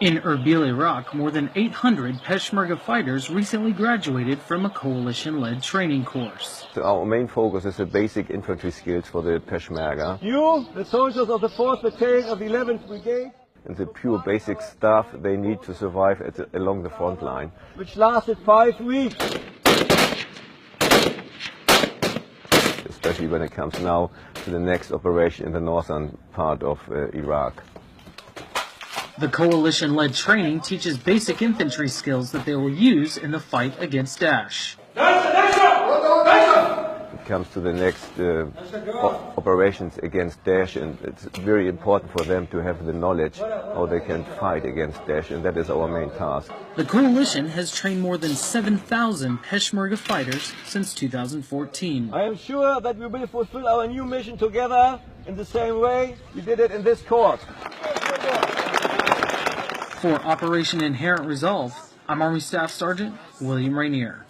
In Erbil, Iraq, more than 800 Peshmerga fighters recently graduated from a coalition-led training course. So our main focus is the basic infantry skills for the Peshmerga. You, the soldiers of the 4th Battalion of the 11th Brigade, and the pure basic stuff they need to survive along the front line. Which lasted 5 weeks. Especially when it comes now to the next operation in the northern part of Iraq. The coalition-led training teaches basic infantry skills that they will use in the fight against Daesh. It comes to the next operations against Daesh, and it's very important for them to have the knowledge how they can fight against Daesh, and that is our main task. The coalition has trained more than 7,000 Peshmerga fighters since 2014. I am sure that we will fulfill our new mission together in the same way we did it in this court. For Operation Inherent Resolve, I'm Army Staff Sergeant William Rainier.